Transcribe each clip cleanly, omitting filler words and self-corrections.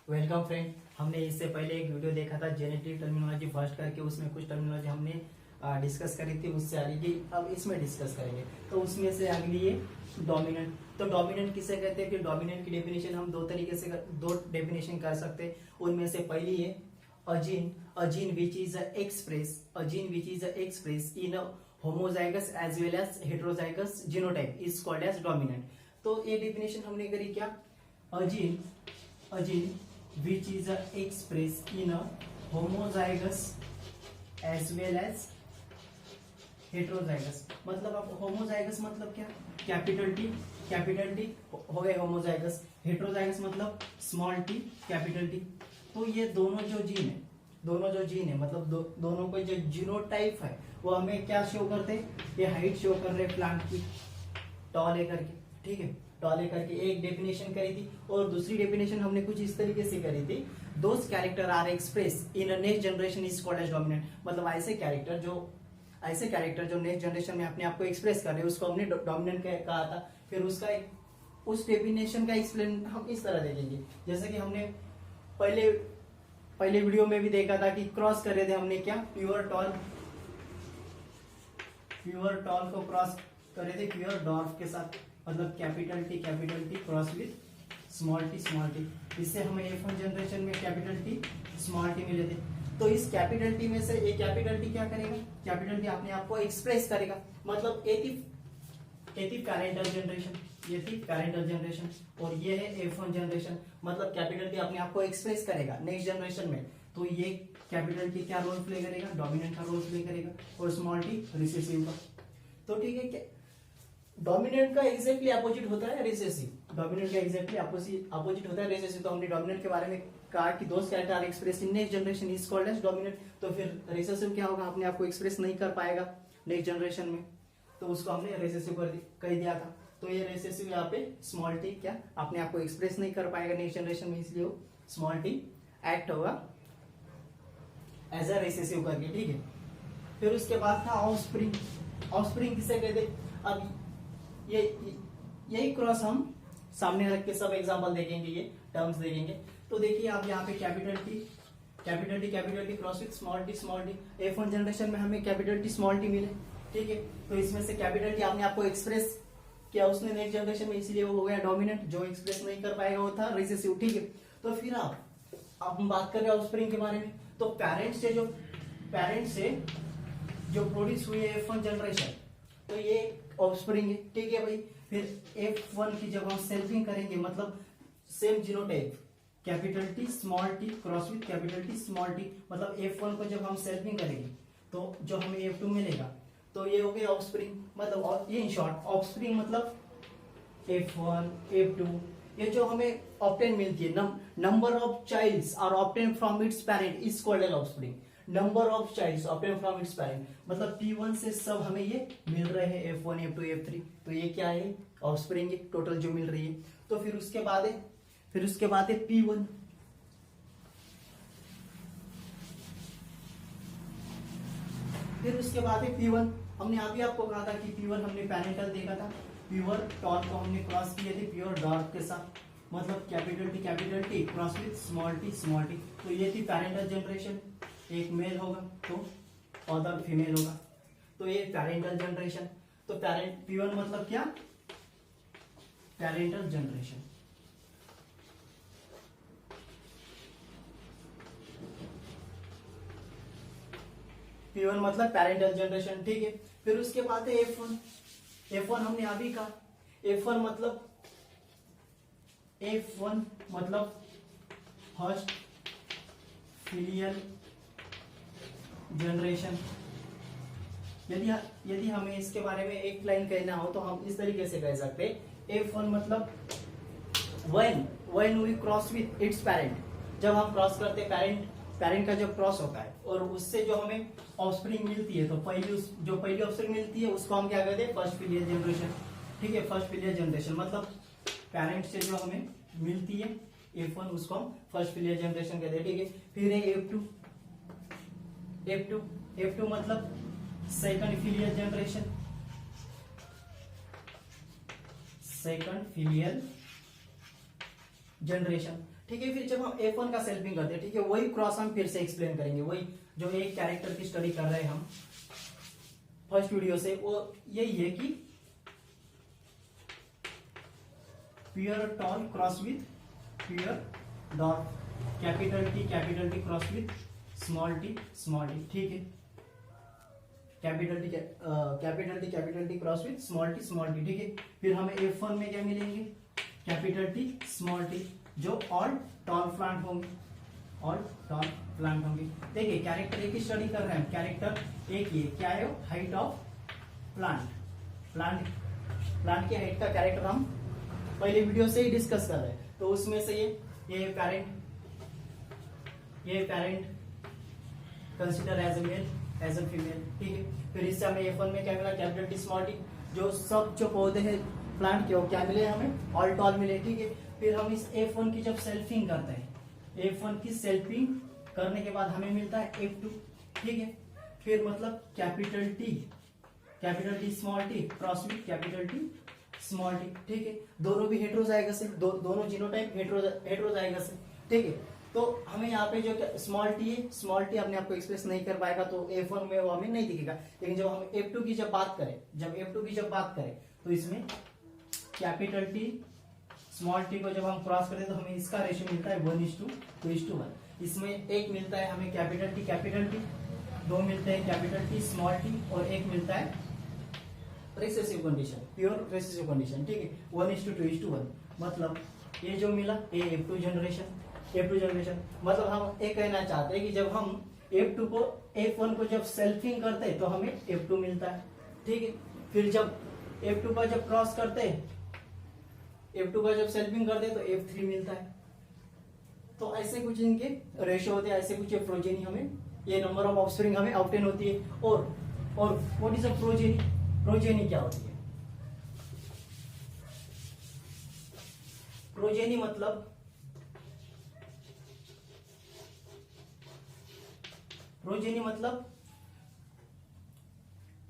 Welcome friend. हमने इससे पहले एक वीडियो देखा था जेनेटिक टर्मिनोलॉजी फर्स्ट करके, उसमें कुछ टर्मिनोलॉजी हमने डिस्कस करी थी। उससे अगली अब इसमें डिस्कस करेंगे। तो उसमें से अगली है डोमिनेंट। तो डोमिनेंट किसे कहते हैं? कि डोमिनेंट की डेफिनेशन हम दो तरीके से दो डेफिनेशन कर सकते हैं। उनमें से पहली है a gene which is express in homozygous as well as heterozygous genotype is called as dominant. तो ये डेफिनेशन हमने करी क्या? अजीन which is expressed in a homozygous as well as heterozygous। मतलब आप होमोजाइगस मतलब क्या? कैपिटल टी हो गए होमोजाइगस। हेटेरोजाइगस मतलब स्मॉल टी कैपिटल टी। तो ये दोनों जो जीन है मतलब दोनों को जो जीनोटाइप है वो हमें क्या शो करते हैं? ये हाइट शो कर रहे प्लांट की टॉल है करके, ठीक है, टॉले करके एक डेफिनेशन करी थी। और दूसरी डेफिनेशन हमने कुछ इस तरीके से करी थी, those character are express in next generation is called as dominant. मतलब ऐसे कैरेक्टर जो नेक्स्ट जनरेशन में अपने आप को एक्सप्रेस कर रहे हैं उसको हमने डोमिनेंट कहा था। फिर उस डेफिनेशन का एक्सप्लेन हम इस तरह देखेंगे, जैसे कि हमने पहले वीडियो में भी देखा था कि क्रॉस कर रहे थे हमने क्या? प्योर टॉल को क्रॉस कर रहे थे प्योर डॉर्फ के साथ। मतलब capital T cross with small T. इससे हमें F1 जनरेशन में कैपिटल टी स्मॉल टी मिले थे। तो इस कैपिटल टी में से ये कैपिटल टी क्या करेगा? कैपिटल टी अपने आप को एक्सप्रेस करेगा। मतलब ये थी पैरेंटल जनरेशन और ये है F1 जनरेशन। मतलब कैपिटल टी अपने आप को एक्सप्रेस करेगा नेक्स्ट जनरेशन में। तो ये कैपिटल टी क्या रोल प्ले करेगा? डोमिनेंट का रोल प्ले करेगा और स्मॉल टी रिसेसिव का। तो ठीक है, डोमिनेंट का एग्जैक्टली अपोजिट होता है रिसेसिव। डोमिनेंट का एग्जैक्टली अपोजिट होता है रिसेसिव। तो हमने डोमिनेंट के बारे में कहा कि those character are express in next generation is called as dominant. तो फिर रिसेसिव क्या होगा? अपने आप को एक्सप्रेस नहीं कर पाएगा नेक्स्ट जनरेशन में, तो उसको हमने रिसेसिव कह दिया था। तो ये रिसेसिव यहाँ पे स्मॉल टी क्या अपने आप को एक्सप्रेस नहीं कर पाएगा नेक्स्ट जनरेशन में, इसलिए वो स्मॉल टी एक्ट होगा एज अ रिसेसिव करके, ठीक है। फिर उसके बाद था ऑफस्प्रिंग किसे कहते? अब यही क्रॉस हम सामने रख के सब एग्जांपल देखेंगे, ये टर्म्स देखेंगे। तो देखिए आप यहाँ पे capital T cross with small T. F1 generation में हमें कैपिटल टी स्मॉल टी मिले, ठीक है। तो इसमें से कैपिटल टी आपने आपको एक्सप्रेस किया उसने नेक्स्ट जनरेशन में, इसलिए वो हो गया डोमिनेंट। जो एक्सप्रेस नहीं कर पाएगा वो था रिसेसिव, ठीक है। तो फिर आप हम बात कर रहे हैं ऑफस्प्रिंग के बारे में। तो पेरेंट्स से जो प्रोड्यूस हुई है F1 जनरेशन, तो ये ऑफस्प्रिंग है, ठीक है भाई। फिर F1 की जब हम सेल्फिंग करेंगे मतलब same genotype capital T small T cross with capital T small T, मतलब F1 को जब हम सेल्फिंग करेंगे तो जो हमें F2 मिलेगा, तो ये हो गया ऑफस्प्रिंग। मतलब ये इन शॉर्ट ऑफस्प्रिंग मतलब F1 F2, ये जो हमें ऑब्टेन मिलती है number of childs are obtain from its parent is called as offspring. Number of childs obtain from its parent मतलब P1 से सब हमें ये मिल रहे हैं F1 F2 F3, तो ये क्या है? ऑफस्प्रिंग है टोटल जो मिल रही है। तो फिर उसके बाद है P1। फिर उसके बाद है P1। हमने अभी आपको कहा था कि P1 हमने पैरेंटल देखा था, प्योर टॉल को हमने क्रॉस किए थे प्योर डॉर्फ के साथ। मतलब capital T cross with small T. तो ये थी पैरेंटल जनरेशन, एक मेल होगा तो अदर फीमेल होगा, तो ये पैरेंटल जनरेशन। तो P1 मतलब क्या? Parental generation. P1 मतलब पैरेंटल जनरेशन, ठीक है। फिर उसके बाद है F1 हमने अभी कहा F1 मतलब फर्स्ट फिलियल जनरेशन। यदि हमें इसके बारे में एक लाइन कहना हो तो हम इस तरीके से कह सकते हैं F1 मतलब when we cross with its parent। जब हम क्रॉस करते पेरेंट का जब क्रॉस होता है और उससे जो हमें ऑफस्प्रिंग मिलती है, तो पहली ऑफस्प्रिंग मिलती है उसको हम क्या कहते हैं? फर्स्ट फिलियल जनरेशन, ठीक है। फर्स्ट फिलियल जनरेशन मतलब पेरेंट से जो हमें मिलती है F1 उसको हम फर्स्ट फिलियल जनरेशन कहते हैं, ठीक है। फिर है F2 मतलब second filial generation. Second filial generation. ठीक है। फिर जब हम F1 का सेल्फिंग करते हैं, ठीक है, वही क्रॉस हम फिर से एक्सप्लेन करेंगे, वही जो एक कैरेक्टर की स्टडी कर रहे हैं हम फर्स्ट वीडियो से, वो यही है कि pure tall cross with pure dot, capital T cross with small T, ठीक है, capital T cross with small T, ठीक है। फिर हमें F1 में क्या मिलेंगे, कैपिटल टी स्मॉल टी, जो ऑल टॉल प्लांट होंगे, देखिए कैरेक्टर एक ही स्टडी कर रहे हैं, कैरेक्टर एक ही क्या है, हाइट ऑफ प्लांट की हाइट का कैरेक्टर हम पहले वीडियो से ही डिस्कस कर रहे हैं। तो उसमें से ये parent consider as a male, as a female, ठीक है। फिर इससे हमें F1 में क्या मिला, कैपिटल टी स्मॉल टी, जो सब जो पौधे हैं प्लांट के, वो क्या मिले हमें, ऑल टॉल मिले, ठीक है। फिर हम इस F1 की जब सेल्फिंग करते हैं, F1 की सेल्फिंग करने के बाद हमें मिलता है F2, ठीक है। फिर मतलब capital T small T cross with capital T small T, ठीक है। दोनों भी हेटेरोजाइगस है, दोनों जीनोटाइप हेटेरोजाइगस है, ठीक है। तो हमें यहाँ पे जो स्मॉल टी अपने आप को एक्सप्रेस नहीं कर पाएगा, तो F1 में वो हमें नहीं दिखेगा। लेकिन जब हम F2 की जब बात करें तो इसमें कैपिटल टी स्मॉल टी को जब हम क्रॉस करते हैं तो हमें इसका रेशियो मिलता है 1:2:1। इसमें एक मिलता है हमें कैपिटल टी, दो मिलते हैं कैपिटल टी स्मॉल टी, और एक मिलता है recessive condition, pure recessive condition, ठीक है, 1:2:1। मतलब ये जो मिला ये F2 जनरेशन, मतलब हम ये कहना चाहते हैं कि जब हम F1 को जब सेल्फिंग करते हैं तो हमें F2 मिलता है, ठीक है। फिर जब F2 का जब क्रॉस करते हैं, F2 का जब सेल्फिंग करते हैं तो F3 मिलता है। तो ऐसे कुछ इनके रेशियो होते हैं, ऐसे कुछ प्रोजेनी हमें, ये नंबर ऑफ ऑफस्प्रिंग हमें ऑब्टेन होती है। और व्हाट इज अ प्रोजेनी क्या होती है, प्रोजेनी मतलब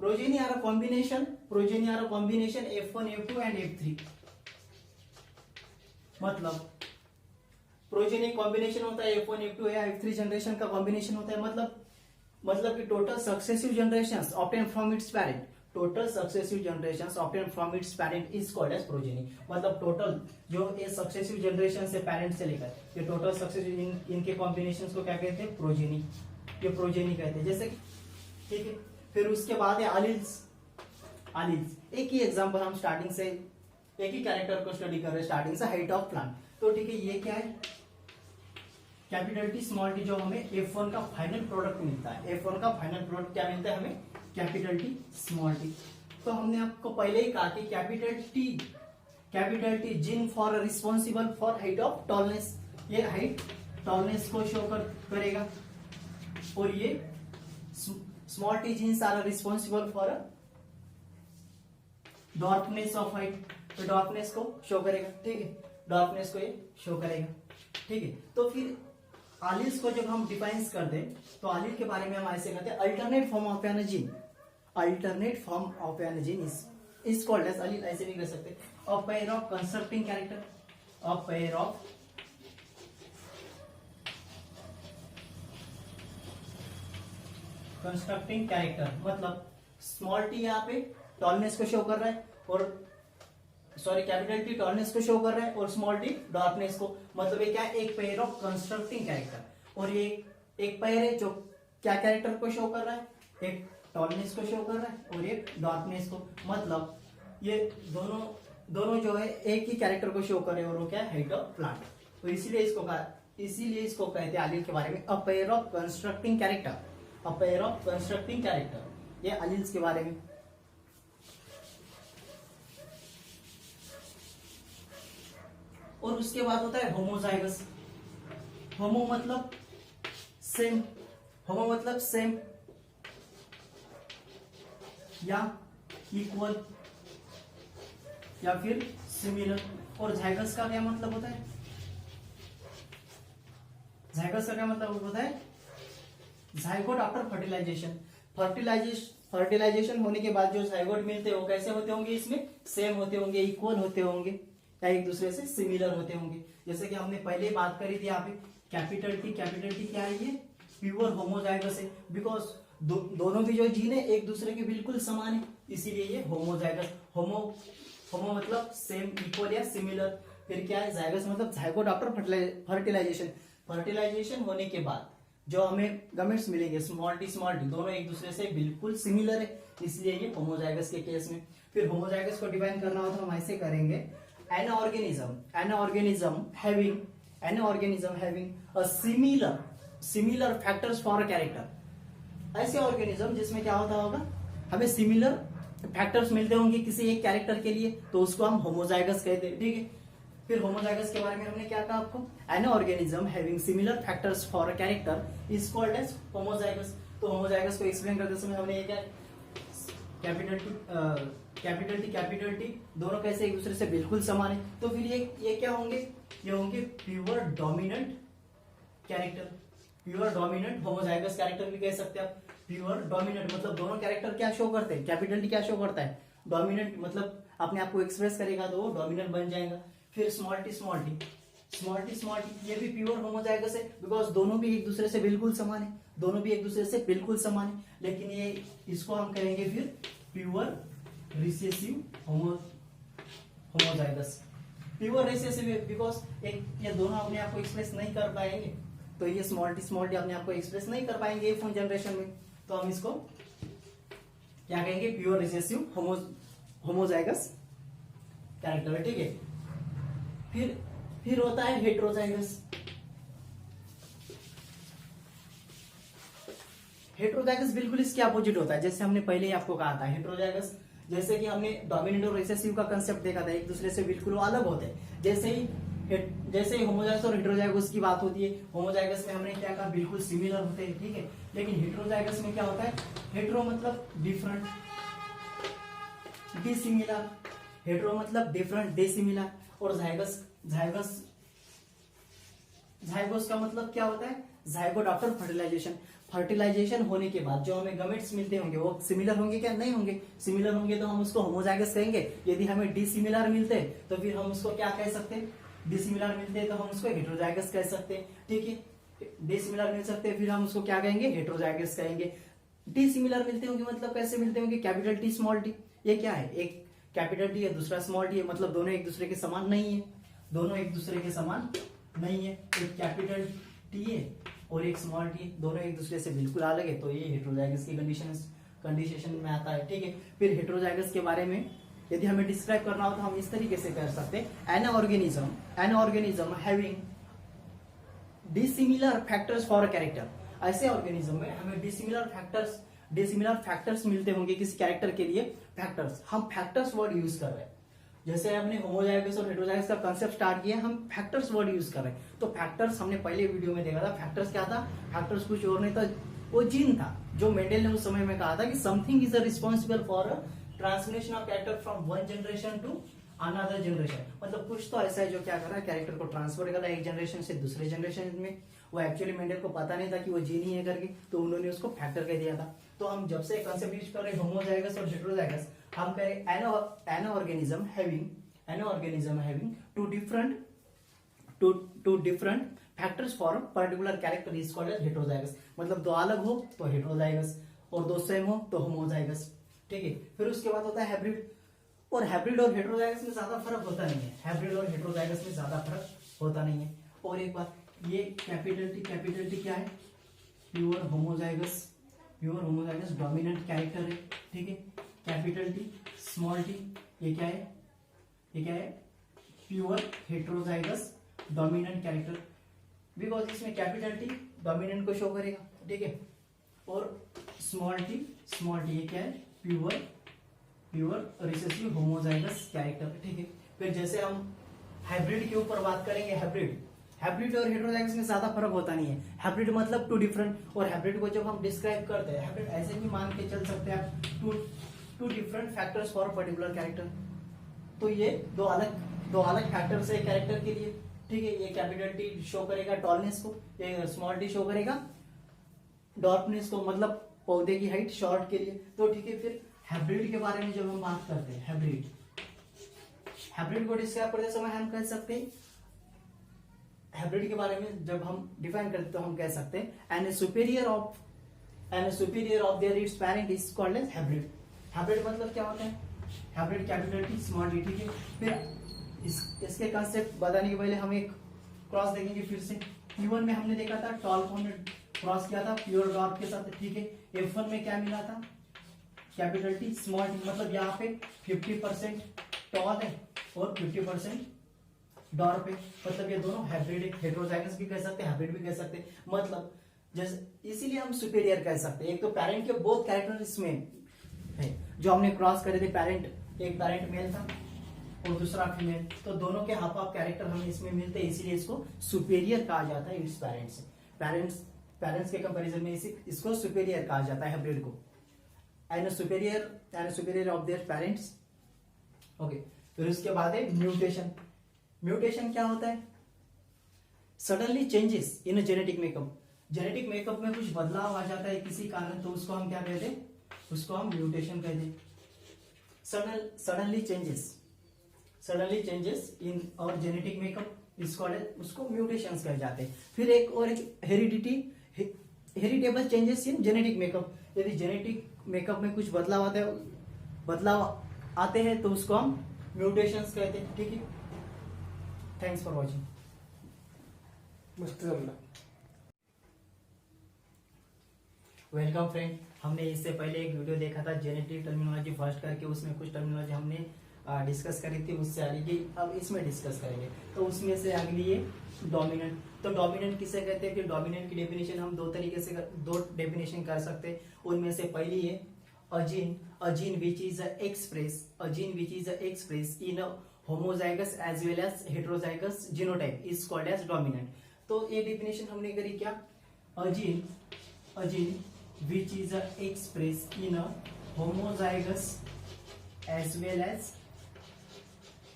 progeny are a combination F1, F2 and F3। मतलब प्रोजेनी कॉम्बिनेशन होता है F1, F2 या F3 जनरेशन का कॉम्बिनेशन होता है। मतलब कि total successive generations obtain from its parent is called as progeny. मतलब टोटल जो ये सक्सेसिव जनरेशन से पेरेंट से लेकर ये टोटल सक्सेसिव इनके कॉम्बिनेशंस को क्या कहते हैं, प्रोजेनी, ये प्रोजेनी कहते हैं। जैसे ठीक है। फिर उसके बाद है एलील्स। एक ही एग्जांपल हम स्टार्टिंग से एक ही कैरेक्टर को स्टडी कर रहे हैं, स्टार्टिंग से हाइट ऑफ प्लांट। तो ठीक है, ये क्या है, कैपिटल टी स्मॉल टी, जो हमें F1 का फाइनल प्रोडक्ट मिलता है। F1 का फाइनल प्रोडक्ट क्या मिलता है हमें, कैपिटल टी स्मॉल टी। तो हमने आपको पहले ही कहा कि capital T gene for responsible for height of tallness, ये हाइट टॉलनेस को शो करेगा। और ये small T genes are responsible for dwarfness of height, तो डॉर्कनेस को शो करेगा, ठीक है, डॉर्कनेस को ये शो करेगा, ठीक है। तो फिर एलील्स को जब हम डिफाइन कर दें तो एलील के बारे में हम ऐसे कहते हैं alternate form of an gene is called as allele. ऐसे भी कह सकते हैं a pair of constructing character, a pair of constructing character. मतलब स्मॉल टी यहाँ पे टॉलनेस को शो कर रहा है, और सॉरी कैपिटल टी टॉलनेस को शो कर रहा है और स्मॉल टी डार्कनेस को। मतलब ये क्या है, एक पेयर ऑफ कंस्ट्रक्टिंग कैरेक्टर। और ये एक पेयर है जो क्या कैरेक्टर को शो कर रहा है, एक टॉलनेस को शो कर रहा है और एक डार्कनेस को। मतलब ये दोनों जो है एक ही कैरेक्टर को शो कर रहे हैं, और वो क्या है, हाइट ऑफ प्लांट। तो इसीलिए इसको कहते हैं एलील के बारे में अ pair of constructing character, a pair of constructing character, ये एलील्स के बारे में। और उसके बाद होता है होमोजाइगस। होमो मतलब सेम या इक्वल या फिर सिमिलर। और जाइगस का क्या मतलब होता है, जाइगोट आफ्टर फर्टिलाइजेशन होने के बाद जो जाइगोट मिलते हैं वो कैसे होते होंगे, इसमें सेम होते होंगे, इक्वल होते होंगे, या एक दूसरे से सिमिलर होते होंगे। जैसे कि हमने पहले ही बात करी थी यहाँ पे कैपिटल टी क्या है, ये प्योर होमोजाइगस है, बिकॉज दोनों भी जो जीन है एक दूसरे के बिल्कुल समान है, इसीलिए ये होमोजाइगस। होमो मतलब सेम, इक्वल या सिमिलर। फिर क्या है, जाइगस मतलब जाइगोट आफ्टर फर्टिलाइजेशन। फर्टिलाइजेशन होने के बाद जो हमें गमेट्स मिलेंगे स्मॉल टी दोनों एक दूसरे से बिल्कुल सिमिलर है, इसलिए ये होमोजाइगस के केस में। फिर होमोजाइगस को डिफाइन करना हो तो हम ऐसे करेंगे, N organism having a similar factors for a character. ऐसे ऑर्गेनिज्म जिसमें क्या होता होगा, हमें सिमिलर फैक्टर्स मिलते होंगे किसी एक कैरेक्टर के लिए, तो उसको हम होमोजाइगस कहते हैं, ठीक है। फिर होमोजाइगस के बारे में हमने क्या कहा आपको, an organism having similar factors for a character is called as homozygous. तो होमोजाइगस को एक्सप्लेन करते समय हमने ये क्या, कैपिटल टी दोनों कैसे एक दूसरे से बिल्कुल समान है, तो फिर ये क्या होंगे, ये होंगे pure dominant character. Pure dominant homozygous character भी कह सकते हैं आप। प्योर डोमिनेंट मतलब दोनों कैरेक्टर क्या शो करते हैं, कैपिटल टी क्या शो करता है, डोमिनेंट मतलब अपने आप को एक्सप्रेस करेगा तो वो डोमिनेंट बन जाएगा। फिर स्मॉल टी ये भी प्योर होमोजाइगस है, बिकॉज दोनों भी एक दूसरे से बिल्कुल समान है, लेकिन ये इसको हम कहेंगे फिर pure recessive homozygous. Pure recessive है बिकॉज ये दोनों अपने आप को एक्सप्रेस नहीं कर पाएंगे, तो ये स्मॉल टी अपने आप को एक्सप्रेस नहीं कर पाएंगे F1 जनरेशन में, तो हम इसको क्या कहेंगे, प्योर रिसेसिव होमोजाइगस कैरेक्टर, ठीक है। फिर होता है हेट्रोजाइगस। हेट्रोजाइगस बिल्कुल इसके अपोजिट होता है, जैसे हमने पहले ही आपको कहा था। हेट्रोजाइगस जैसे कि हमने डोमिनेंट और रिसेसिव का कंसेप्ट देखा था, एक दूसरे से बिल्कुल अलग होते हैं। जैसे ही होमोजाइगस और हेट्रोजाइगस की बात होती है, होमोजाइगस में हमने क्या कहा, बिल्कुल सिमिलर होते हैं, ठीक है। लेकिन हेट्रोजाइगस में क्या होता है, हेट्रो मतलब डिफरेंट, डिसिमिलर, और जाइगोस का मतलब क्या होता है, जाइगोट आफ्टर फर्टिलाइजेशन होने के बाद जो हमें गमेट्स मिलते होंगे वो सिमिलर होंगे क्या, नहीं होंगे। सिमिलर होंगे तो हम उसको होमोजाइगस कहेंगे। यदि हमें डिसिमिलर मिलते हैं तो फिर हम उसको क्या कह सकते हैं, डिसिमिलर मिलते हैं तो हम उसको हेट्रोजाइगस कह सकते हैं, ठीक है। डिसिमिलर मिल सकते हैं फिर हम उसको क्या कहेंगे, हेट्रोजाइगस कहेंगे। डिसिमिलर मिलते होंगे मतलब कैसे मिलते होंगे, कैपिटल टी स्मॉल टी, ये क्या है, एक कैपिटल टी है दूसरा स्मॉल टी है, मतलब दोनों एक दूसरे के समान नहीं है। एक कैपिटल टी है और एक स्मॉल टी, दोनों एक दूसरे से बिल्कुल अलग है, तो ये हेट्रोजाइगस की कंडीशन में आता है, ठीक है। फिर हेट्रोजाइगस के बारे में यदि हमें डिस्क्राइब करना हो तो हम इस तरीके से कर सकते हैं, N organism having dissimilar factors for a character. ऐसे ऑर्गेनिज्म में हमें डिसिमिलर फैक्टर्स मिलते होंगे किसी कैरेक्टर के लिए। फैक्टर्स, हम फैक्टर्स वर्ड यूज कर रहे हैं, जैसे हमने होमोजाइगस और हेट्रोजाइगस का कांसेप्ट स्टार्ट किया, हम फैक्टर्स वर्ड यूज कर रहे हैं। तो फैक्टर्स हमने पहले वीडियो में देखा था, फैक्टर्स क्या था, फैक्टर्स कुछ और नहीं था, वो जीन था जो मेंडल ने उस समय में कहा था कि something is responsible for translation of character from one generation to another generation. मतलब कुछ तो ऐसा है जो क्या कर रहा है, कैरेक्टर को ट्रांसफर कर रहा है एक जनरेशन से दूसरे जनरेशन में। वो एक्चुअली मेंडल को पता नहीं था कि वो जीन ही है करके, तो उन्होंने उसको फैक्टर कह दिया था। तो हम जब से कंसेप्ट यूज कर रहे हैं होमोजाइगस और हेट्रोजाइगस, हम कह रहे an organism having two different factors for particular character is called as heterozygous. मतलब दो अलग हो तो हेट्रोजाइगस और दो सेम हो तो होमोजाइगस, ठीक है। फिर उसके बाद होता है हाइब्रिड, और हाइब्रिड और हेट्रोजाइगस में ज्यादा फर्क होता नहीं है। और एक बात, ये कैपिटल टी क्या है, प्योर होमोजाइगस डोमिनेंट कैरेक्टर है, ठीक है। कैपिटल टी स्मॉल टी ये क्या है, pure heterozygous dominant character, because इसमें कैपिटल टी डोमिनेंट को शो करेगा, ठीक है। और स्मॉल टी ये क्या है, प्योर रिसेसिव होमोजाइगस कैरेक्टर, ठीक है। फिर जैसे हम हाइब्रिड के ऊपर बात करेंगे, हाइब्रिड और हेट्रोजाइगस में ज्यादा फर्क होता नहीं है। हाइब्रिड मतलब टू डिफरेंट, और हाइब्रिड को जब हम डिस्क्राइब करते हैं, हाइब्रिड ऐसे भी मान के चल सकते हैं आप, two different factors for particular character. तो ये दो अलग फैक्टर्स है कैरेक्टर के लिए, ठीक है। ये कैपिटल टी शो करेगा टॉलनेस को, ये स्मॉल टी शो करेगा डॉर्कनेस को, मतलब पौधे की हाइट शॉर्ट के लिए, तो ठीक है। फिर हाइब्रिड के बारे में जब हम बात करते हैं, हाइब्रिड को डिस्क्राइब करते समय हम कह सकते हैं, हाइब्रिड के बारे में जब हम डिफाइन करते तो हम कह सकते हैं an superior of their its parent is called as hybrid. Hybrid मतलब क्या होता है, hybrid capital T small D, ठीक है। फिर इसके कंसेप्ट बताने के पहले हम एक क्रॉस देखेंगे फिर से। P1 में हमने देखा था टॉल को हमने क्रॉस किया था प्योर डॉर्फ के साथ, ठीक है। F1 में क्या मिला था, कैपिटल टी स्मॉल टी, मतलब यहाँ पे 50% टॉल है और 50% डॉर्फ है, मतलब ये दोनों हाइब्रिड है। हेटेरोजाइगस भी कह सकते हैं, हाइब्रिड भी कह सकते हैं, मतलब जैसे इसीलिए हम सुपीरियर कह सकते हैं। एक तो पेरेंट के बोथ कैरेक्टर इसमें है, जो हमने क्रॉस करे थे पेरेंट, एक पेरेंट मेल था और दूसरा फीमेल, तो दोनों के हाफ ऑफ कैरेक्टर हमें इसमें मिलते हैं, इसीलिए इसको सुपीरियर कहा जाता है इस पेरेंट्स से। पेरेंट्स के कंपैरिजन में इसको सुपीरियर कहा जाता है हाइब्रिड को, and superior of their parents. Okay, फिर उसके बाद है म्यूटेशन। म्यूटेशन क्या होता है, suddenly changes in genetic makeup. Genetic makeup में कुछ बदलाव आ जाता है किसी कारण, तो उसको हम क्या कहते हैं, उसको हम म्यूटेशन कहते हैं। सडनली चेंजेस इन और जेनेटिक मेकअप उसको म्यूटेशंस कहे जाते हैं। फिर एक और heritable changes in genetic makeup. यदि जेनेटिक मेकअप में कुछ बदलाव आते हैं तो उसको हम म्यूटेशंस कहते हैं, ठीक है। Thanks for watching. Welcome friend, हमने इससे पहले एक वीडियो देखा था जेनेटिक टर्मिनोलॉजी फर्स्ट करके, उसमें कुछ टर्मिनोलॉजी हमने डिस्कस करी थी, उससे आगे अब इसमें डिस्कस करेंगे। तो उसमें से अगली है डोमिनेंट। तो डोमिनेंट किसे कहते हैं, कि डोमिनेंट की डेफिनेशन हम दो डेफिनेशन कर सकते हैं। उनमें से पहली है a gene which is express in homozygous as well as heterozygous genotype is called as dominant. तो ये डेफिनेशन हमने करी क्या, अजीन which is expressed in a homozygous as well as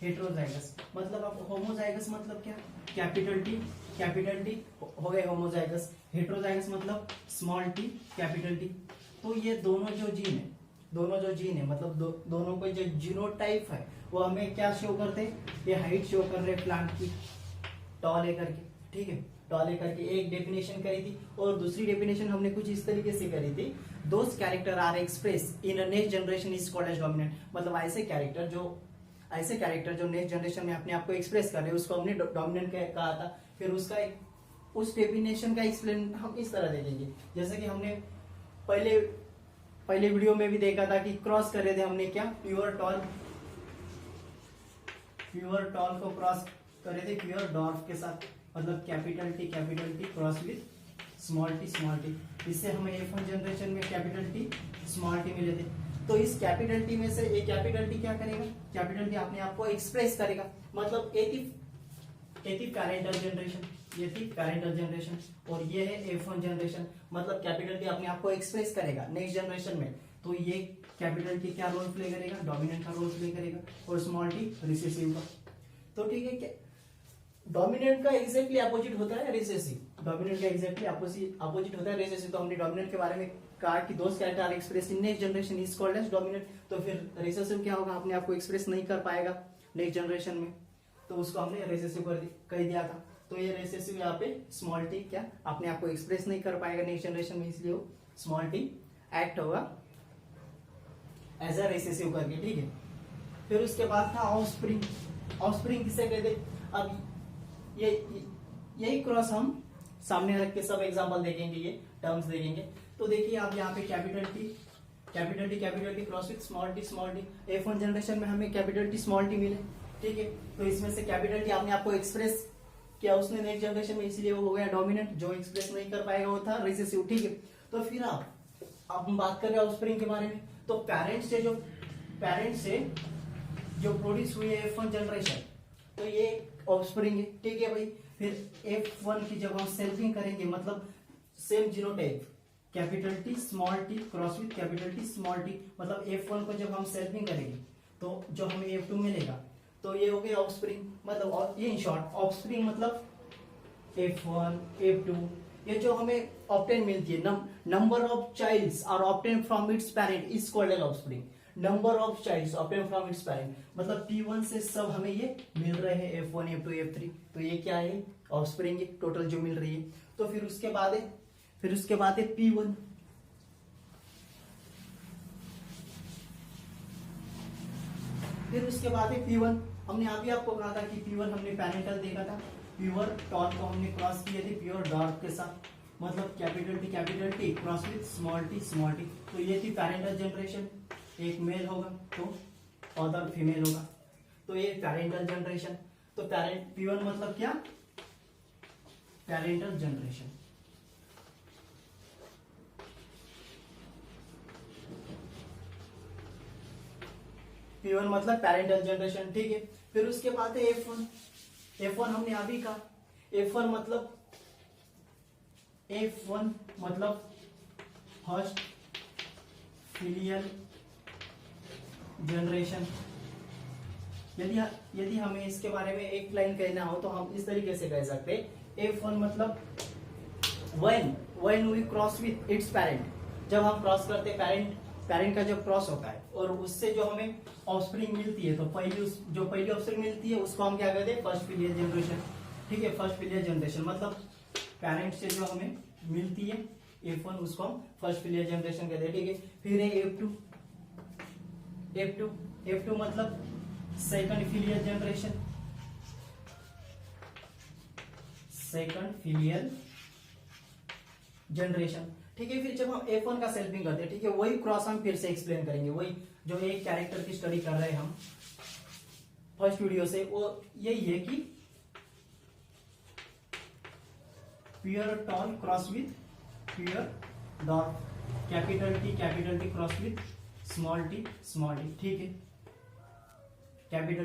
heterozygous। मतलब अब होमोजाइगस मतलब क्या, कैपिटल टी हो गए होमोजाइगस, हेटेरोजाइगस मतलब स्मॉल टी कैपिटल टी। तो ये दोनों जो जीन है मतलब दोनों को जो जीनोटाइप है वो हमें क्या शो करते हैं, ये हाइट शो कर रहे प्लांट की टॉल लेकर के, ठीक है। टॉल करके एक डेफिनेशन करी थी, और दूसरी डेफिनेशन हमने कुछ इस तरीके से करी थी, those character are express in next generation is called as dominant. मतलब ऐसे कैरेक्टर जो नेक्स्ट जनरेशन में अपने आप को एक्सप्रेस कर रहे हैं उसको हमने डोमिनेंट कहा था। फिर उस डेफिनेशन का एक्सप्लेन हम इस तरह देखेंगे, जैसे कि हमने पहले वीडियो में भी देखा था कि क्रॉस कर रहे थे हमने क्या, प्योर टॉल को क्रॉस कर रहे थे प्योर डॉर्फ के साथ, मतलब capital T cross with small T. इससे हमें F1 जनरेशन में कैपिटल टी स्मॉल टी मिले थे। तो इस कैपिटल टी में से एक कैपिटल टी क्या करेगा, कैपिटल टी अपने आप को एक्सप्रेस करेगा, मतलब ये थी पैरेंटल जनरेशन और ये है F1 जनरेशन। मतलब कैपिटल टी अपने आप को एक्सप्रेस करेगा नेक्स्ट जनरेशन में, तो ये कैपिटल टी क्या रोल प्ले करेगा, डोमिनेंट का रोल प्ले करेगा, और स्मॉल टी रिसेसिव का। तो ठीक है, क्या डोमिनेंट का एग्जैक्टली अपोजिट होता है रिसेसिव। डोमिनेंट का एग्जैक्टली अपोजिट होता है रिसेसिव। तो हमने डोमिनेंट के बारे में कहा कि those character are express in next generation is called as dominant. तो फिर रिसेसिव क्या होगा, अपने आप को एक्सप्रेस नहीं कर पाएगा नेक्स्ट जनरेशन में, तो उसको हमने रिसेसिव कह दिया था। तो ये रिसेसिव यहाँ पे स्मॉल टी क्या अपने आप को एक्सप्रेस नहीं कर पाएगा नेक्स्ट जनरेशन में, इसलिए वो स्मॉल टी एक्ट होगा एज अ रिसेसिव करके, ठीक है। फिर उसके बाद था ऑफस्प्रिंग किसे कहते। अब यही क्रॉस हम सामने रख के सब एग्जांपल देखेंगे, ये टर्म्स देखेंगे। तो देखिए आप यहाँ पे capital T cross with small T. F1 generation में हमें कैपिटल टी स्मॉल टी मिले, ठीक है। तो इसमें से कैपिटल टी आपने आपको एक्सप्रेस किया उसने नेक्स्ट जनरेशन में, इसलिए वो हो गया डोमिनेंट। जो एक्सप्रेस नहीं कर पाएगा वो था रिसेसिव, ठीक है। तो फिर अब हम बात कर रहे हैं ऑफस्प्रिंग के बारे में। तो पेरेंट्स से जो प्रोड्यूस हुई है F1 जनरेशन, तो ये ऑफस्प्रिंग है, ठीक है भाई। फिर F1 की जब हम सेल्फिंग करेंगे, मतलब same genotype capital T small T cross with capital T small T, मतलब F1 को जब हम सेल्फिंग करेंगे तो जो हमें F2 मिलेगा, तो ये हो गया ऑफस्प्रिंग। मतलब ये इन शॉर्ट ऑफस्प्रिंग मतलब F1 F2, ये जो हमें ऑब्टेन मिलती है, number of childs are obtain from its parent is called as offspring. Number of child obtain from its parent, मतलब P1 से सब हमें ये मिल रहे हैं F1 F2 F3, तो ये क्या है ऑफस्प्रिंग टोटल जो मिल रही है। तो फिर उसके बाद है P1, फिर उसके बाद है P1। हमने अभी आपको कहा था कि P1 हमने पैरेंटल देखा था, प्योर टॉल को हमने क्रॉस किए थे प्योर डॉट के साथ, मतलब capital T cross with small T, तो ये थी पैरेंटल जनरेशन, एक मेल होगा तो अदर फीमेल होगा, तो ये पैरेंटल जनरेशन। तो P1 मतलब क्या, पैरेंटल जनरेशन। P1 मतलब पैरेंटल जनरेशन, ठीक है। फिर उसके बाद है F1 हमने अभी कहा, F1 मतलब फर्स्ट फिलियल जनरेशन। यदि हमें इसके बारे में एक लाइन कहना हो तो हम इस तरीके से कह सकते हैं, F1 मतलब when we cross with its parent, जब हम क्रॉस करते हैं पेरेंट का जब क्रॉस होता है और उससे जो हमें ऑफस्प्रिंग मिलती है, तो पहली ऑफस्प्रिंग मिलती है उसको हम क्या कहते हैं, फर्स्ट फिलियल जनरेशन, ठीक है। फर्स्ट फिलियल जनरेशन मतलब पेरेंट से जो हमें मिलती है F1 उसको हम फर्स्ट फिलियल जनरेशन कहते हैं, ठीक है। फिर है F2 मतलब सेकंड फिलियल जनरेशन, ठीक है। फिर जब हम F1 का सेल्फिंग करते हैं, ठीक है, वही क्रॉस हम फिर से एक्सप्लेन करेंगे, वही जो एक कैरेक्टर की स्टडी कर रहे हैं हम फर्स्ट वीडियो से, वो यही है कि pure tall cross with pure dot, capital T cross with small T, ठीक है। Capital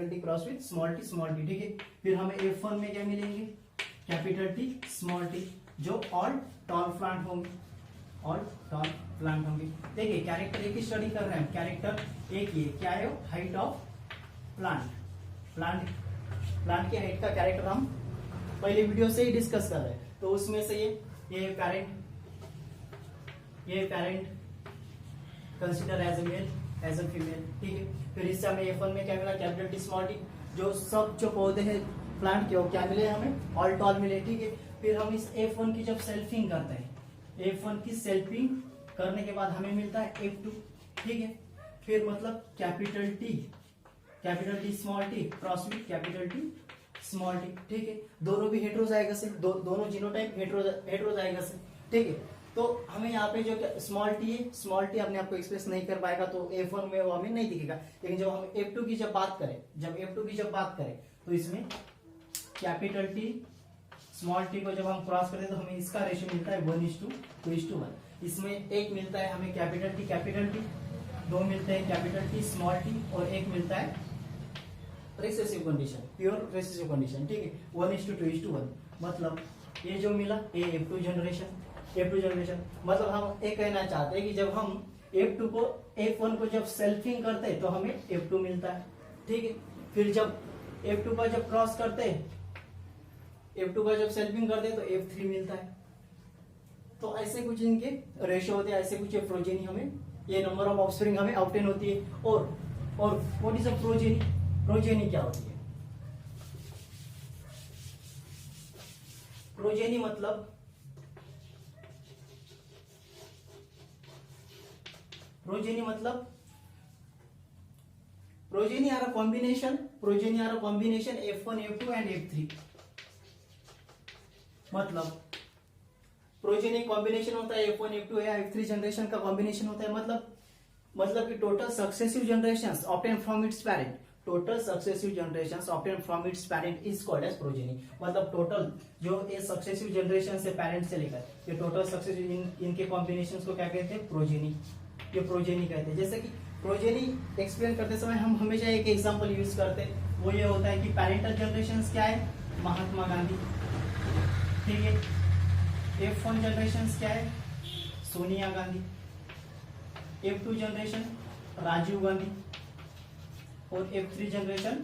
T cross with small T, ठीक है। फिर हमें F1 में क्या मिलेंगे, कैपिटल टी स्मॉल टी, जो ऑल टॉल प्लांट होंगे, देखिए कैरेक्टर एक ही स्टडी कर रहे हैं, कैरेक्टर एक ही क्या है, हाइट ऑफ प्लांट की हाइट का कैरेक्टर हम पहले वीडियो से ही डिस्कस कर रहे हैं। तो उसमें से ये parent consider as a male as a female, ठीक है। फिर इससे हमें F1 में क्या मिला, कैपिटल टी स्मॉल टी, जो पौधे हैं प्लांट के, वो क्या मिले हमें, ऑल टॉल मिले, ठीक है। फिर हम इस F1 की जब सेल्फिंग करते हैं, F1 की सेल्फिंग करने के बाद हमें मिलता है F2, ठीक है। फिर मतलब capital T small T cross with capital T small T, ठीक है। दोनों भी हेटेरोजाइगस है, दोनों जीनोटाइप हेटेरोजाइगस है, ठीक है। तो हमें यहाँ पे जो स्मॉल टी है, स्मॉल टी अपने आप को एक्सप्रेस नहीं कर पाएगा, तो F1 में वो हमें नहीं दिखेगा। लेकिन जब हम F2 की जब बात करें तो इसमें कैपिटल टी स्मॉल टी को जब हम क्रॉस करते हैं तो हमें इसका रेशियो मिलता है 1:2:1। इसमें एक मिलता है हमें कैपिटल टी, दो मिलते हैं कैपिटल टी स्मॉल टी, और एक मिलता है recessive condition, pure recessive condition, ठीक है, 1:2:1। मतलब ये जो मिला ये F2 जनरेशन, मतलब हम ये कहना चाहते हैं कि जब हम F1 को जब सेल्फिंग करते हैं तो हमें F2 मिलता है, ठीक है। फिर जब F2 का जब क्रॉस करते हैं, F2 का जब सेल्फिंग करते हैं तो F3 मिलता है। तो ऐसे कुछ इनके रेशियो होते हैं, ऐसे कुछ प्रोजेनी हमें, ये नंबर ऑफ ऑफस्प्रिंग हमें ऑब्टेन होती है। और व्हाट इज अ प्रोजेनी क्या होती है, प्रोजेनी मतलब progeny are a combination F1 F2 and F3, मतलब प्रोजेनी कॉम्बिनेशन होता है F1 F2 या F3 जनरेशन का कॉम्बिनेशन होता है। मतलब कि total successive generations obtain from its parent, is called as progeny. मतलब टोटल जो ये सक्सेसिव जनरेशन से पेरेंट से लेकर ये टोटल सक्सेसिव इनके कॉम्बिनेशंस को क्या कहते हैं, प्रोजेनी, ये प्रोजेनी कहते हैं। जैसे कि प्रोजेनी एक्सप्लेन करते समय हम हमेशा एक एग्जांपल यूज करते हैं, वो ये होता है कि पेरेंटल जनरेशंस क्या है, महात्मा गांधी, ठीक है। F1 जनरेशंस क्या है, सोनिया गांधी, F2 जनरेशन राजीव गांधी, और F3 जनरेशन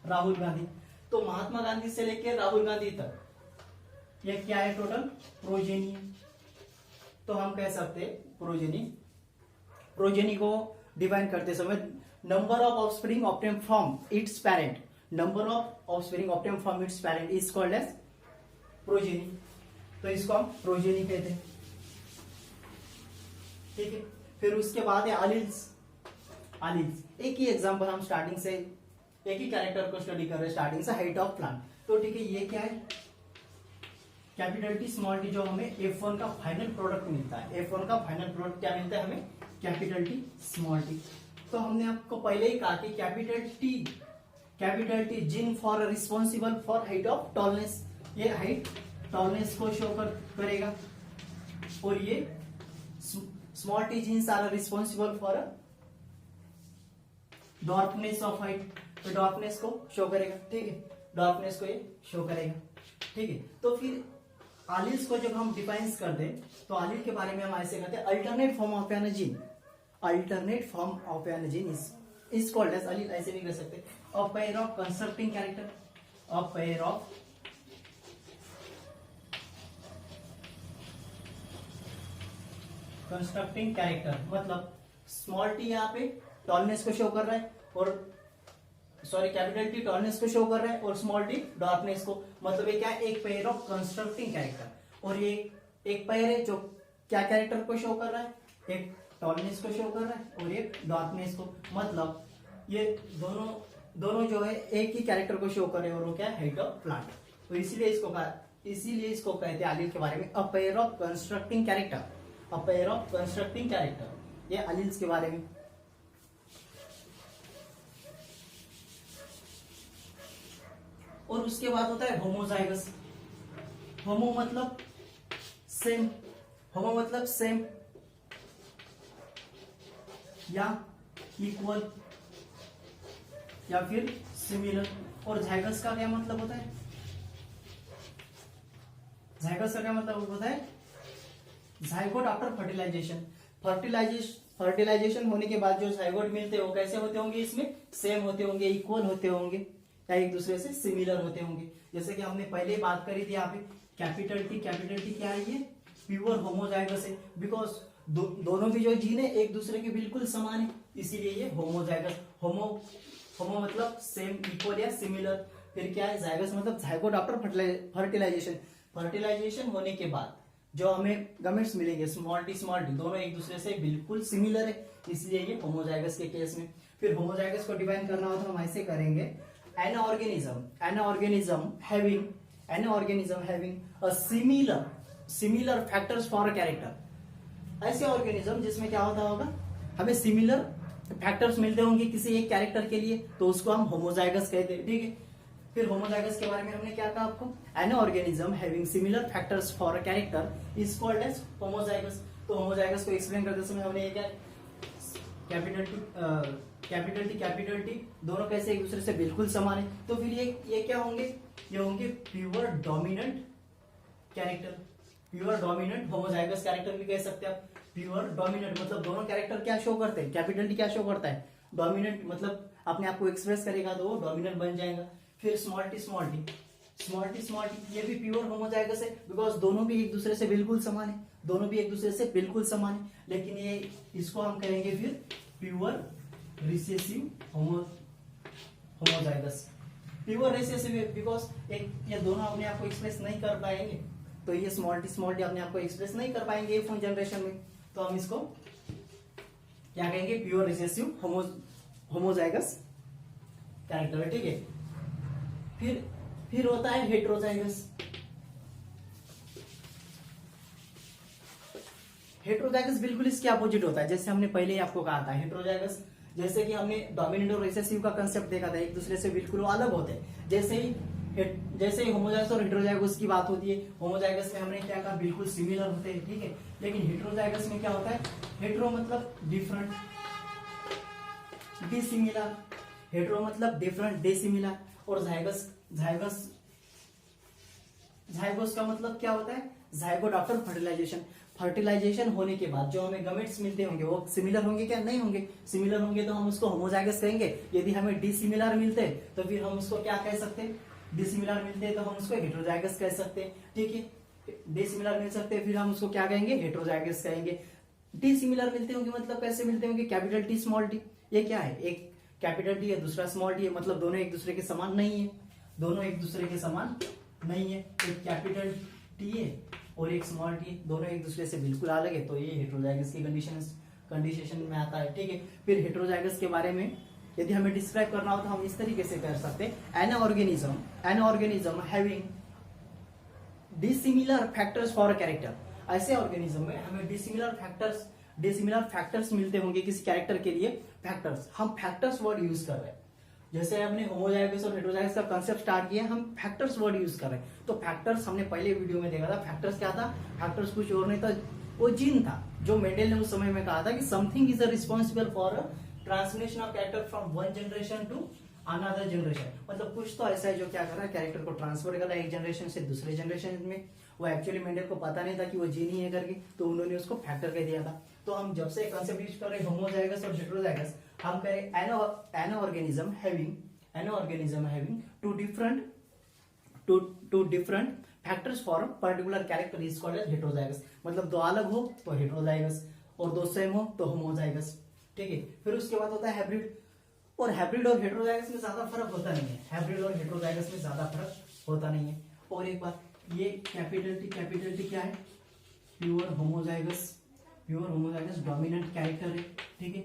राहुल गांधी। तो महात्मा गांधी से लेकर राहुल गांधी तक ये क्या है, टोटल प्रोजेनी। तो हम कह सकते हैं प्रोजेनी प्रोजेनी को डिफाइन करते समय number of offspring obtain from its parent, number of offspring obtain from its parent is called as progeny. तो इसको हम प्रोजेनी कहते हैं, ठीक है। फिर उसके बाद है अलील्स। अलील्स एक ही एग्जांपल, हम स्टार्टिंग से एक ही कैरेक्टर को स्टडी कर रहे हैं स्टार्टिंग से, हाइट ऑफ प्लांट। तो ठीक है, ये क्या है, कैपिटल टी स्मॉल टी, जो हमें F1 का फाइनल प्रोडक्ट मिलता है। F1 का फाइनल प्रोडक्ट क्या मिलता है हमें, कैपिटल टी स्मॉल टी। तो हमने आपको पहले ही कहा कि capital T gene for responsible for height of tallness, ये हाइट टॉलनेस को शो करेगा, और ये small T genes are responsible for dwarfness of height, तो डॉर्कनेस को शो करेगा, ठीक है, डॉर्कनेस को ये शो करेगा, ठीक है। तो फिर आलिल्स को जब हम डिफाइन कर दे तो आलिल के बारे में हम ऐसे कहते हैं alternate form of an gene, alternate form of an gene is called as allele, ऐसे भी कह सकते हैं। A pair of constructing character, a pair of constructing character, मतलब स्मॉल टी यहाँ पे टॉलनेस को शो कर रहा है, और सॉरी कैपिटल टी टॉलनेस को शो कर रहा है और स्मॉल टी डार्कनेस को, मतलब ये क्या है, एक पेयर ऑफ कंस्ट्रक्टिंग कैरेक्टर। और ये एक पेयर है जो क्या कैरेक्टर को शो कर रहा है, एक टॉलनेस को शो कर रहा है और एक डार्कनेस को, मतलब ये दोनों जो है एक ही कैरेक्टर को शो कर रहे हैं, और वो क्या है, हाइट ऑफ प्लांट। तो इसीलिए इसको कहते हैं अलील के बारे में अ pair of constructing character, a pair of constructing character, ये अलील्स के बारे में। और उसके बाद होता है होमोजाइगस। होमो मतलब सेम, होमो मतलब सेम या इक्वल या फिर सिमिलर। और जाइगस का क्या मतलब होता है, जाइगस का क्या मतलब होता है, जाइगोट आफ्टर फर्टिलाइजेशन। फर्टिलाइजेशन होने के बाद जो जाइगोट मिलते हैं वो कैसे होते होंगे, इसमें सेम होते होंगे, इक्वल होते होंगे, या एक दूसरे से सिमिलर होते होंगे। जैसे कि हमने पहले ही बात करी थी यहाँ पे, कैपिटल टी क्या है, ये प्योर होमोजाइगस है, बिकॉज दोनों की जो जीन है एक दूसरे के बिल्कुल समान है, इसीलिए ये होमोजाइगस। होमो मतलब सेम, इक्वल या सिमिलर। फिर क्या है, जाइगस मतलब जाइगोट आफ्टर फर्टिलाइजेशन। फर्टिलाइजेशन होने के बाद जो हमें गमेट्स मिलेंगे स्मॉल टी दोनों एक दूसरे से बिल्कुल सिमिलर है, इसलिए ये होमोजाइगस के केस में। फिर होमोजाइगस को डिफाइन करना हो तो हम ऐसे करेंगे, an organism having a similar factors for a character। ऐसे ऑर्गेनिज्म जिसमें क्या होता होगा, हमें सिमिलर फैक्टर्स मिलते होंगे किसी एक कैरेक्टर के लिए, तो उसको हम होमोजाइगस कहते हैं, ठीक है। फिर होमोजाइगस के बारे में हमने क्या कहा आपको, an organism having similar factors for a character is called as homozygous। तो होमोजाइगस को एक्सप्लेन करते समय हमने ये क्या, कैपिटल टी दोनों कैसे एक दूसरे से बिल्कुल समान है, तो फिर ये क्या होंगे, ये होंगे pure dominant character, pure dominant homozygous character भी कह सकते हैं आप। प्योर डोमिनेंट मतलब दोनों कैरेक्टर क्या शो करते हैं, कैपिटल टी क्या शो करता है, डोमिनेंट, मतलब अपने आप को एक्सप्रेस करेगा तो वो डोमिनेंट बन जाएगा। फिर स्मॉल टी ये भी प्योर होमोजाइगस है, बिकॉज दोनों भी एक दूसरे से बिल्कुल समान है, लेकिन ये इसको हम कहेंगे फिर pure recessive homozygous. Pure recessive है बिकॉज ये दोनों अपने आप को एक्सप्रेस नहीं कर पाएंगे, तो ये स्मॉल टी अपने आप को एक्सप्रेस नहीं कर पाएंगे F1 जनरेशन में, तो हम इसको क्या कहेंगे, प्योर रिसेसिव होमोजाइगस कैरेक्टर, ठीक है। फिर होता है हेट्रोजाइगस। हेट्रोजाइगस बिल्कुल इसके अपोजिट होता है, जैसे हमने पहले ही आपको कहा था। हेट्रोजाइगस जैसे कि हमने डोमिनेंट और रिसेसिव का कंसेप्ट देखा था, एक दूसरे से बिल्कुल अलग होते हैं। जैसे ही होमोजाइगस और हेट्रोजाइगस की बात होती है, होमोजाइगस में हमने क्या कहा, बिल्कुल सिमिलर होते हैं, ठीक है। लेकिन हेट्रोजाइगस में क्या होता है, हेट्रो मतलब डिफरेंट, डिसिमिलर, हेट्रो मतलब डिफरेंट, डिसिमिलर। और जाइगोस का मतलब क्या होता है, जाइगोट आफ्टर फर्टिलाइजेशन होने के बाद जो हमें गमेट्स मिलते होंगे वो सिमिलर होंगे क्या, नहीं होंगे। सिमिलर होंगे तो हम उसको होमोजाइगस कहेंगे। यदि हमें डिसिमिलर मिलते हैं तो फिर हम उसको क्या कह सकते हैं, डिसिमिलर मिलते हैं तो हम उसको हेट्रोजाइगस कह सकते हैं, ठीक है। डिसिमिलर मिल सकते हैं फिर हम उसको क्या कहेंगे, हेट्रोजाइगस कहेंगे। टी सिमिलर मिलते होंगे, मतलब कैसे मिलते होंगे, कैपिटल टी स्मॉल टी, ये क्या है, एक कैपिटल टी है दूसरा स्मॉल टी है, मतलब दोनों एक दूसरे के समान नहीं है, दोनों एक दूसरे के समान नहीं है, एक कैपिटल टी है और एक स्मॉल टी है, दोनों एक दूसरे से बिल्कुल अलग है, तो ये हेटेरोजाइगस की कंडीशन में आता है। ठीक है, फिर हेटेरोजाइगस के बारे में यदि हमें डिस्क्राइब करना हो तो हम इस तरीके से कर सकते हैं, N organism having dissimilar factors for a character. ऐसे ऑर्गेनिज्म में हमें डिसिमिलर फैक्टर्स मिलते होंगे किसी कैरेक्टर के लिए। फैक्टर्स, हम फैक्टर्स वर्ड यूज कर रहे हैं, जैसे हमने होमोजाइगस और हेटेरोजाइगस का कांसेप्ट स्टार्ट किया, हम फैक्टर्स वर्ड यूज कर रहे हैं। तो फैक्टर्स हमने पहले वीडियो में देखा था, फैक्टर्स क्या था, फैक्टर्स कुछ और नहीं था, वो जीन था जो मेंडल ने उस समय में कहा था कि something is responsible for transmission of character from one generation to another generation. मतलब कुछ तो ऐसा है जो क्या कर रहा है, कैरेक्टर को ट्रांसफर कर रहा है एक जनरेशन से दूसरे जनरेशन में। वो एक्चुअली मेंडल को पता नहीं था कि वो जीन ही है करके, तो उन्होंने उसको फैक्टर कह दिया था। तो हम जब से कंसेप्ट यूज कर रहे हैं होमोजाइगस और हेटेरोजाइगस, हम कह रहे an organism having two different factors for particular character is called as heterozygous. मतलब दो अलग हो तो हेटेरोजाइगस और दो सेम हो तो होमोजाइगस। ठीक है, फिर उसके बाद होता है हाइब्रिड, और हाइब्रिड और हेटेरोजाइगस में ज्यादा फर्क होता नहीं है, हाइब्रिड और हेटेरोजाइगस में ज्यादा फर्क होता नहीं है। और एक बात, ये कैपिटल टी क्या है, प्योर होमोजाइगस डोमिनेंट कैरेक्टर है। ठीक है,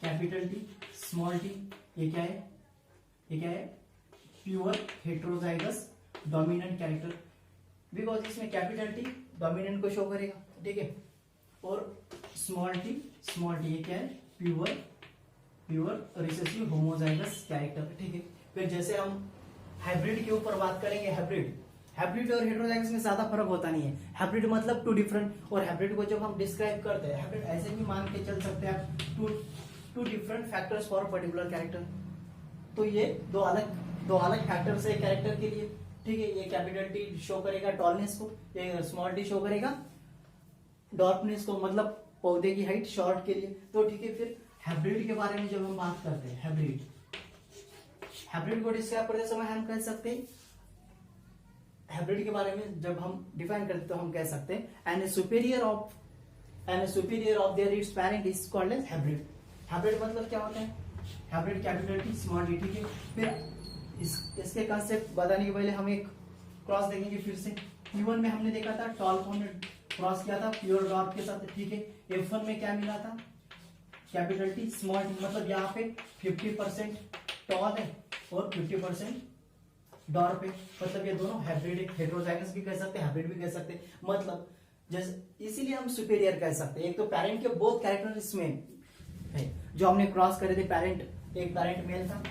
कैपिटल टी स्मॉल टी ये क्या है, pure heterozygous dominant character, because इसमें कैपिटल टी डोमिनेंट को शो करेगा। ठीक है, और स्मॉल टी ये क्या है, प्योर रिसेसिव होमोजाइगस कैरेक्टर। ठीक है, फिर जैसे हम हाइब्रिड के ऊपर बात करेंगे, हाइब्रिड और हेटेरोजाइगस में ज्यादा फर्क होता नहीं है। हाइब्रिड मतलब टू डिफरेंट, और हाइब्रिड को जब हम डिस्क्राइब करते हैं, हाइब्रिड ऐसे भी मान के चल सकते हैं आप, two different factors for particular character. तो ये दो अलग फैक्टर्स है कैरेक्टर के लिए। ठीक है, ये कैपिटल टी शो करेगा टॉलनेस को, ये स्मॉल टी शो करेगा डॉर्कनेस को, मतलब पौधे की हाइट शॉर्ट के लिए। तो ठीक है, फिर हाइब्रिड के बारे में जब हम बात करते हैं, हाइब्रिड को डिस्क्राइब करते समय हम कह सकते हैं, हाइब्रिड के बारे में जब हम डिफाइन करते तो हम कह सकते हैं an superior of their its parent is called as hybrid. Hybrid मतलब क्या होता है, hybrid capital T small T. ठीक है, फिर इसके कांसेप्ट बताने के पहले हम एक क्रॉस देखेंगे फिर से। P1 में हमने देखा था टॉल को क्रॉस किया था प्योर डॉर्क के साथ। ठीक है, F1 में क्या मिला था, कैपिटल टी स्मॉल टी, मतलब यहाँ पे 50% टॉल है और 50% डॉर्क है, मतलब ये दोनों हाइब्रिड है। हेटेरोजाइगस भी कह सकते हैं, हाइब्रिड भी कह सकते हैं, मतलब जैसे इसीलिए हम सुपीरियर कह सकते हैं। एक तो पेरेंट के बोथ कैरेक्टर इसमें है, जो हमने क्रॉस करे थे, एक पेरेंट मेल था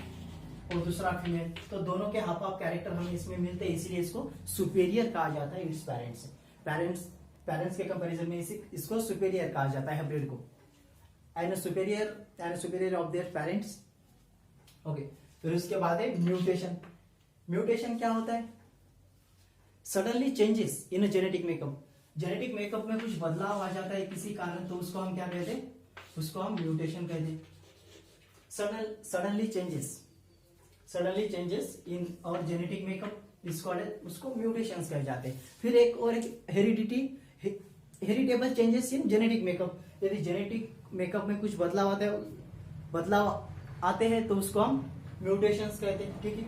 और दूसरा फीमेल, तो दोनों के हाफ ऑफ कैरेक्टर हमें इसमें मिलते हैं, इसीलिए इसको सुपीरियर कहा जाता है इट्स पेरेंट्स के कंपैरिजन में इसको सुपीरियर कहा जाता है हाइब्रिड को, and superior of their parents. Okay, फिर उसके बाद है म्यूटेशन क्या होता है, suddenly changes in genetic makeup में कुछ बदलाव आ जाता है किसी कारण, तो उसको हम क्या कहते हैं, उसको हम म्यूटेशन कहते हैं। सडनली चेंजेस इन और जेनेटिक मेकअप उसको म्यूटेशंस कहे जाते हैं। फिर एक heritable changes in genetic makeup, यदि जेनेटिक मेकअप में कुछ बदलाव आते हैं तो उसको हम म्यूटेशंस कहते हैं। ठीक है,